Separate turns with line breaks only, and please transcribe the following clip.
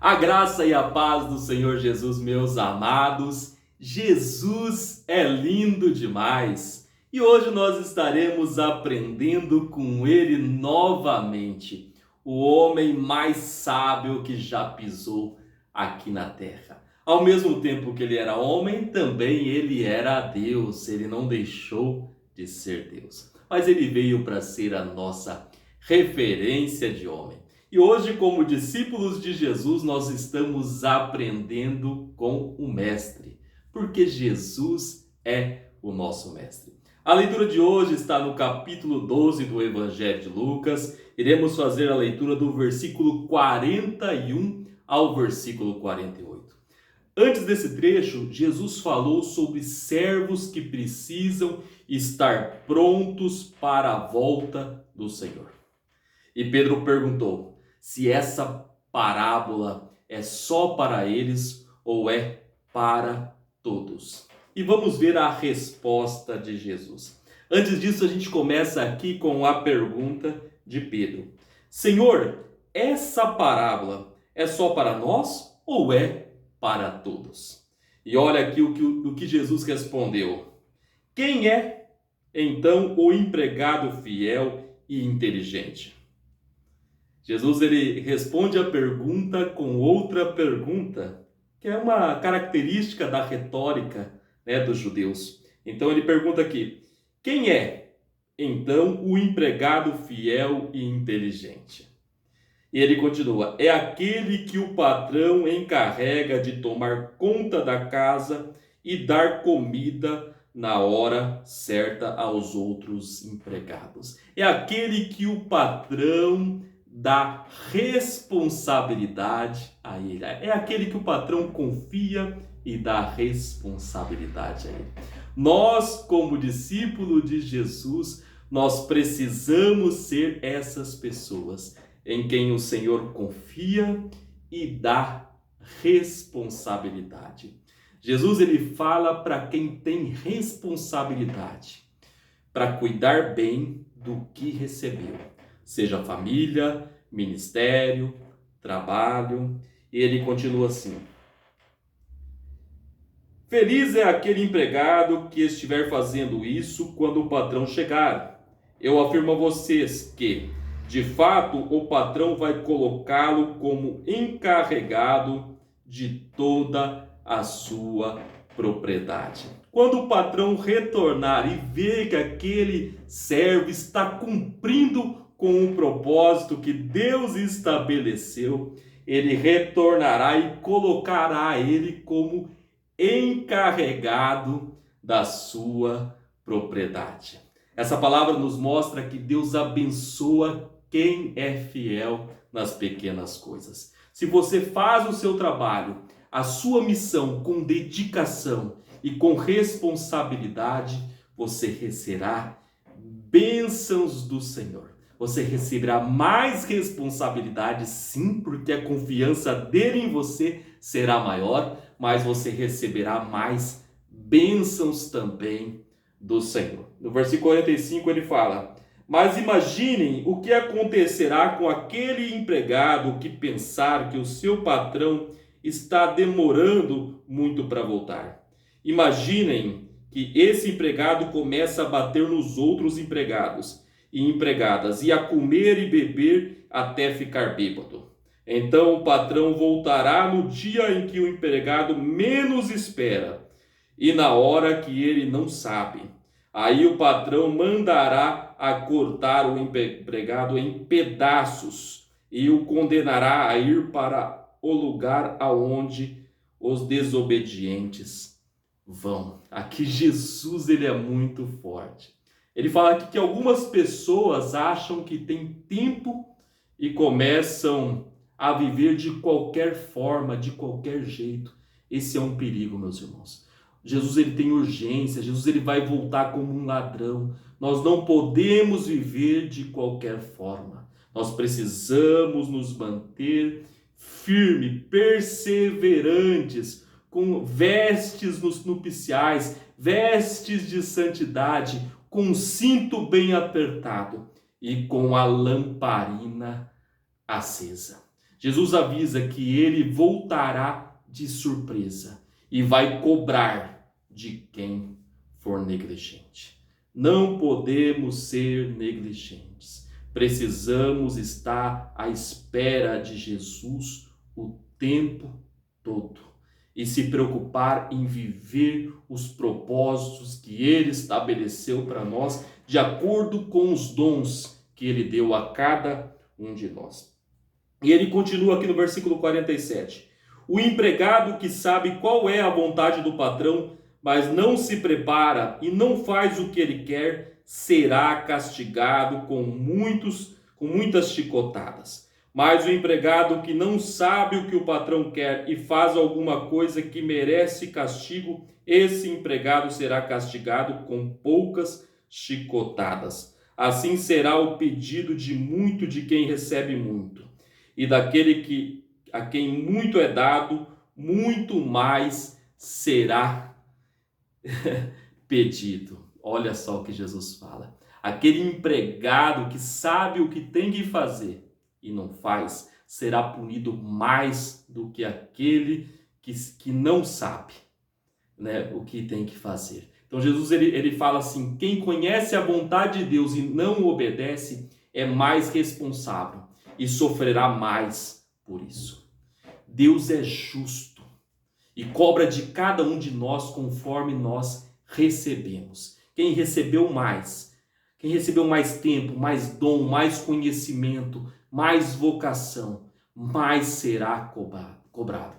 A graça e a paz do Senhor Jesus, meus amados. Jesus é lindo demais. E hoje nós estaremos aprendendo com ele novamente, o homem mais sábio que já pisou aqui na terra. Ao mesmo tempo que ele era homem, também ele era Deus. Ele não deixou de ser Deus. Mas ele veio para ser a nossa referência de homem. E hoje, como discípulos de Jesus, nós estamos aprendendo com o Mestre, porque Jesus é o nosso Mestre. A leitura de hoje está no capítulo 12 do Evangelho de Lucas. Iremos fazer a leitura do versículo 41 ao versículo 48. Antes desse trecho, Jesus falou sobre servos que precisam estar prontos para a volta do Senhor. E Pedro perguntou se essa parábola é só para eles ou é para todos. E vamos ver a resposta de Jesus. Antes disso, a gente começa aqui com a pergunta de Pedro. Senhor, essa parábola é só para nós ou é para todos? E olha aqui o que Jesus respondeu. Quem é, então, o empregado fiel e inteligente? Jesus ele responde a pergunta com outra pergunta, que é uma característica da retórica, dos judeus. Então ele pergunta aqui, quem é, então, o empregado fiel e inteligente? E ele continua, é aquele que o patrão encarrega de tomar conta da casa e dar comida na hora certa aos outros empregados. É aquele que o patrão dá responsabilidade a ele. É aquele que o patrão confia e dá responsabilidade a ele. Nós, como discípulo de Jesus, nós precisamos ser essas pessoas em quem o Senhor confia e dá responsabilidade. Jesus ele fala para quem tem responsabilidade, para cuidar bem do que recebeu. Seja família, ministério, trabalho. E ele continua assim. Feliz é aquele empregado que estiver fazendo isso quando o patrão chegar. Eu afirmo a vocês que, de fato, o patrão vai colocá-lo como encarregado de toda a sua propriedade. Quando o patrão retornar e ver que aquele servo está cumprindo com o propósito que Deus estabeleceu, ele retornará e colocará ele como encarregado da sua propriedade. Essa palavra nos mostra que Deus abençoa quem é fiel nas pequenas coisas. Se você faz o seu trabalho, a sua missão com dedicação e com responsabilidade, você receberá bênçãos do Senhor. Você receberá mais responsabilidade, sim, porque a confiança dele em você será maior, mas você receberá mais bênçãos também do Senhor. No versículo 45 ele fala, mas imaginem o que acontecerá com aquele empregado que pensar que o seu patrão está demorando muito para voltar. Imaginem que esse empregado começa a bater nos outros empregados e empregadas e a comer e beber até ficar bêbado. Então o patrão voltará no dia em que o empregado menos espera e na hora que ele não sabe. Aí o patrão mandará a cortar o empregado em pedaços e o condenará a ir para o lugar aonde os desobedientes vão. Aqui Jesus ele é muito forte. Ele fala aqui que algumas pessoas acham que tem tempo e começam a viver de qualquer forma, de qualquer jeito. Esse é um perigo, meus irmãos. Jesus ele tem urgência, Jesus ele vai voltar como um ladrão. Nós não podemos viver de qualquer forma. Nós precisamos nos manter firmes, perseverantes, com vestes nos nupciais, vestes de santidade, com um cinto bem apertado e com a lamparina acesa. Jesus avisa que ele voltará de surpresa e vai cobrar de quem for negligente. Não podemos ser negligentes. Precisamos estar à espera de Jesus o tempo todo e se preocupar em viver os propósitos que ele estabeleceu para nós, de acordo com os dons que ele deu a cada um de nós. E ele continua aqui no versículo 47. O empregado que sabe qual é a vontade do patrão, mas não se prepara e não faz o que ele quer, será castigado com muitas chicotadas. Mas o empregado que não sabe o que o patrão quer e faz alguma coisa que merece castigo, esse empregado será castigado com poucas chicotadas. Assim será o pedido de muito de quem recebe muito. E daquele a quem muito é dado, muito mais será pedido. Olha só o que Jesus fala. Aquele empregado que sabe o que tem que fazer e não faz, será punido mais do que aquele que não sabe, né, o que tem que fazer. Então Jesus ele fala assim, quem conhece a vontade de Deus e não obedece é mais responsável e sofrerá mais por isso. Deus é justo e cobra de cada um de nós conforme nós recebemos. Quem recebeu mais tempo, mais dom, mais conhecimento, mais vocação, mais será cobrado.